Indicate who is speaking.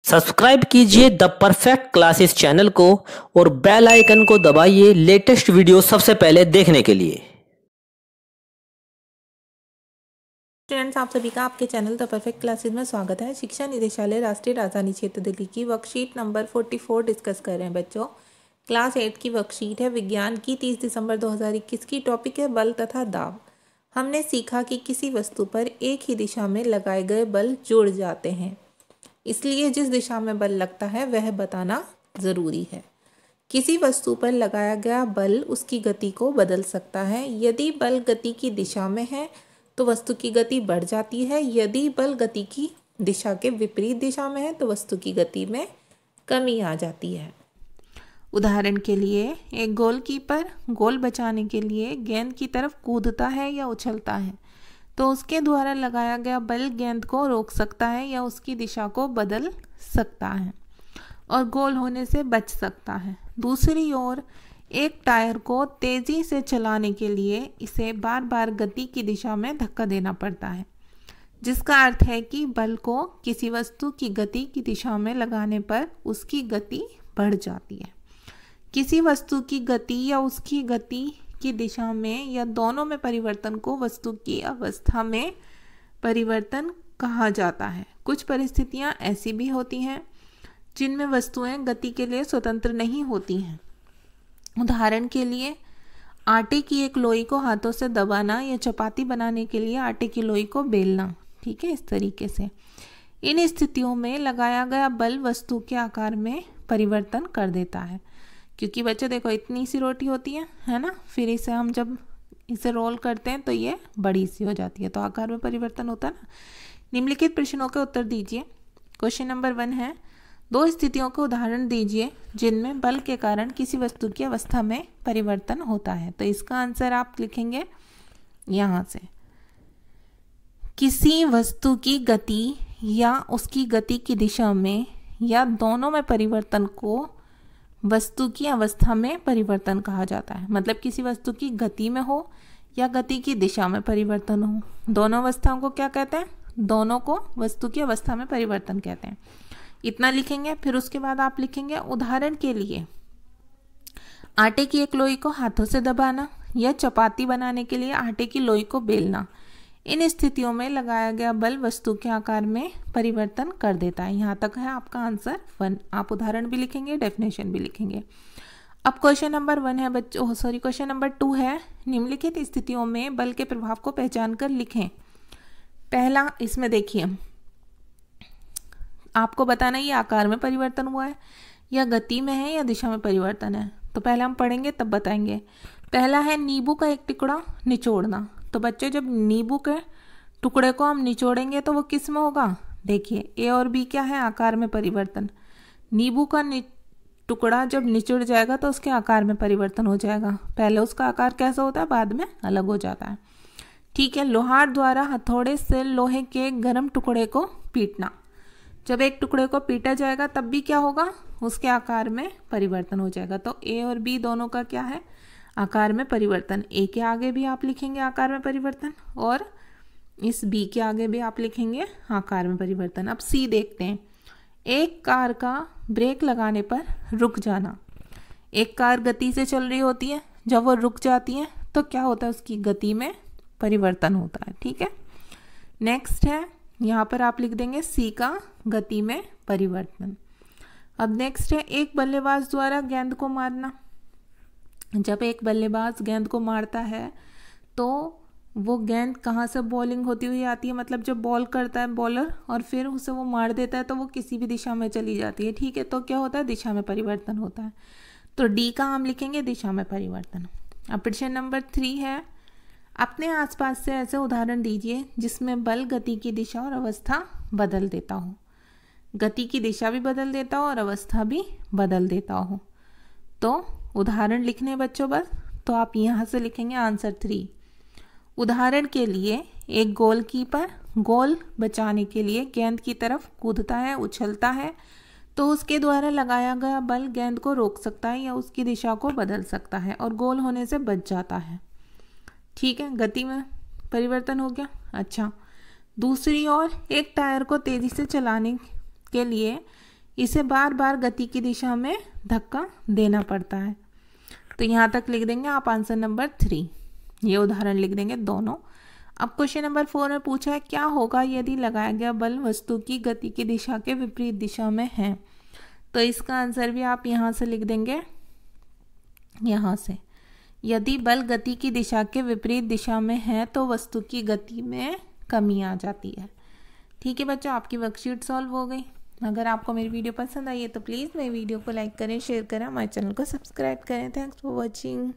Speaker 1: Subscribe कीजिए the perfect classes channel को और बेल आइकन को दबाइए लेटेस्ट वीडियो सबसे पहले देखने के लिए।
Speaker 2: स्टूडेंट्स, आप सभी का आपके चैनल द परफेक्ट क्लासेस में स्वागत है। शिक्षा निदेशालय राष्ट्रीय राजधानी क्षेत्र दिल्ली की वर्कशीट नंबर 44 डिस्कस कर रहे हैं बच्चों। क्लास 8 की वर्कशीट है विज्ञान की, 30 दिसंबर 2021 की। टॉपिक है बल तथा दाब। हमने सीखा कि किसी वस्तु पर एक ही दिशा में लगाए गए बल जुड़ जाते हैं, इसलिए जिस दिशा में बल लगता है वह बताना ज़रूरी है। किसी वस्तु पर लगाया गया बल उसकी गति को बदल सकता है। यदि बल गति की दिशा में है तो वस्तु की गति बढ़ जाती है। यदि बल गति की दिशा के विपरीत दिशा में है तो वस्तु की गति में कमी आ जाती है। उदाहरण के लिए, एक गोलकीपर गोल बचाने के लिए गेंद की तरफ कूदता है या उछलता है तो उसके द्वारा लगाया गया बल गेंद को रोक सकता है या उसकी दिशा को बदल सकता है और गोल होने से बच सकता है। दूसरी ओर, एक टायर को तेजी से चलाने के लिए इसे बार बार गति की दिशा में धक्का देना पड़ता है, जिसका अर्थ है कि बल को किसी वस्तु की गति की दिशा में लगाने पर उसकी गति बढ़ जाती है। किसी वस्तु की गति या उसकी गति की दिशा में या दोनों में परिवर्तन को वस्तु की अवस्था में परिवर्तन कहा जाता है। कुछ परिस्थितियां ऐसी भी होती हैं जिनमें वस्तुएं गति के लिए स्वतंत्र नहीं होती हैं। उदाहरण के लिए, आटे की एक लोई को हाथों से दबाना या चपाती बनाने के लिए आटे की लोई को बेलना। ठीक है, इस तरीके से इन स्थितियों में लगाया गया बल वस्तु के आकार में परिवर्तन कर देता है। क्योंकि बच्चे देखो, इतनी सी रोटी होती है ना, फिर इसे हम जब इसे रोल करते हैं तो ये बड़ी सी हो जाती है, तो आकार में परिवर्तन होता है ना। निम्नलिखित प्रश्नों के उत्तर दीजिए। क्वेश्चन नंबर 1 है, दो स्थितियों के उदाहरण दीजिए जिनमें बल के कारण किसी वस्तु की अवस्था में परिवर्तन होता है। तो इसका आंसर आप लिखेंगे यहाँ से। किसी वस्तु की गति या उसकी गति की दिशा में या दोनों में परिवर्तन को वस्तु की अवस्था में परिवर्तन कहा जाता है। मतलब किसी वस्तु की गति में हो या गति की दिशा में परिवर्तन हो, दोनों अवस्थाओं को क्या कहते हैं? दोनों को वस्तु की अवस्था में परिवर्तन कहते हैं। इतना लिखेंगे। फिर उसके बाद आप लिखेंगे, उदाहरण के लिए आटे की एक लोई को हाथों से दबाना या चपाती बनाने के लिए आटे की लोई को बेलना। इन स्थितियों में लगाया गया बल वस्तु के आकार में परिवर्तन कर देता है। यहाँ तक है आपका आंसर 1। आप उदाहरण भी लिखेंगे, डेफिनेशन भी लिखेंगे। अब क्वेश्चन नंबर 1 है बच्चों, क्वेश्चन नंबर 2 है, निम्नलिखित स्थितियों में बल के प्रभाव को पहचान कर लिखें। पहला, इसमें देखिए आपको बताना ये आकार में परिवर्तन हुआ है या गति में है या दिशा में परिवर्तन है। तो पहले हम पढ़ेंगे तब बताएंगे। पहला है नींबू का एक टुकड़ा निचोड़ना। तो बच्चे, जब नींबू के टुकड़े को हम निचोड़ेंगे तो वो किस में होगा? देखिए, ए और बी क्या है? आकार में परिवर्तन। नींबू का टुकड़ा जब निचोड़ जाएगा तो उसके आकार में परिवर्तन हो जाएगा। पहले उसका आकार कैसा होता है, बाद में अलग हो जाता है। ठीक है। लोहार द्वारा हथौड़े से लोहे के गर्म टुकड़े को पीटना। जब एक टुकड़े को पीटा जाएगा तब भी क्या होगा? उसके आकार में परिवर्तन हो जाएगा। तो ए और बी दोनों का क्या है? आकार में परिवर्तन। ए के आगे भी आप लिखेंगे आकार में परिवर्तन और इस बी के आगे भी आप लिखेंगे आकार में परिवर्तन। अब सी देखते हैं। एक कार का ब्रेक लगाने पर रुक जाना। एक कार गति से चल रही होती है, जब वो रुक जाती है तो क्या होता है? उसकी गति में परिवर्तन होता है। ठीक है। नेक्स्ट है, यहाँ पर आप लिख देंगे सी का गति में परिवर्तन। अब नेक्स्ट है, एक बल्लेबाज द्वारा गेंद को मारना। जब एक बल्लेबाज गेंद को मारता है तो वो गेंद कहाँ से बॉलिंग होती हुई आती है, मतलब जब बॉल करता है बॉलर और फिर उसे वो मार देता है तो वो किसी भी दिशा में चली जाती है। ठीक है। तो क्या होता है? दिशा में परिवर्तन होता है। तो डी का हम लिखेंगे दिशा में परिवर्तन। अब प्रश्न नंबर 3 है, अपने आसपास से ऐसे उदाहरण दीजिए जिसमें बल गति की दिशा और अवस्था बदल देता हो। गति की दिशा भी बदल देता हो और अवस्था भी बदल देता हो। तो उदाहरण लिखने बच्चों बस। तो आप यहाँ से लिखेंगे आंसर 3। उदाहरण के लिए, एक गोलकीपर गोल बचाने के लिए गेंद की तरफ कूदता है, उछलता है तो उसके द्वारा लगाया गया बल गेंद को रोक सकता है या उसकी दिशा को बदल सकता है और गोल होने से बच जाता है। ठीक है, गति में परिवर्तन हो गया। अच्छा, दूसरी ओर, एक टायर को तेजी से चलाने के लिए इसे बार बार गति की दिशा में धक्का देना पड़ता है। तो यहाँ तक लिख देंगे आप आंसर नंबर 3, ये उदाहरण लिख देंगे दोनों। अब क्वेश्चन नंबर 4 में पूछा है क्या होगा यदि लगाया गया बल वस्तु की गति की दिशा के विपरीत दिशा में है। तो इसका आंसर भी आप यहाँ से लिख देंगे, यहाँ से। यदि बल गति की दिशा के विपरीत दिशा में है तो वस्तु की गति में कमी आ जाती है। ठीक है बच्चों, आपकी वर्कशीट सॉल्व हो गई। अगर आपको मेरी वीडियो पसंद आई है तो प्लीज़ मेरी वीडियो को लाइक करें, शेयर करें, हमारे चैनल को सब्सक्राइब करें। Thanks for watching.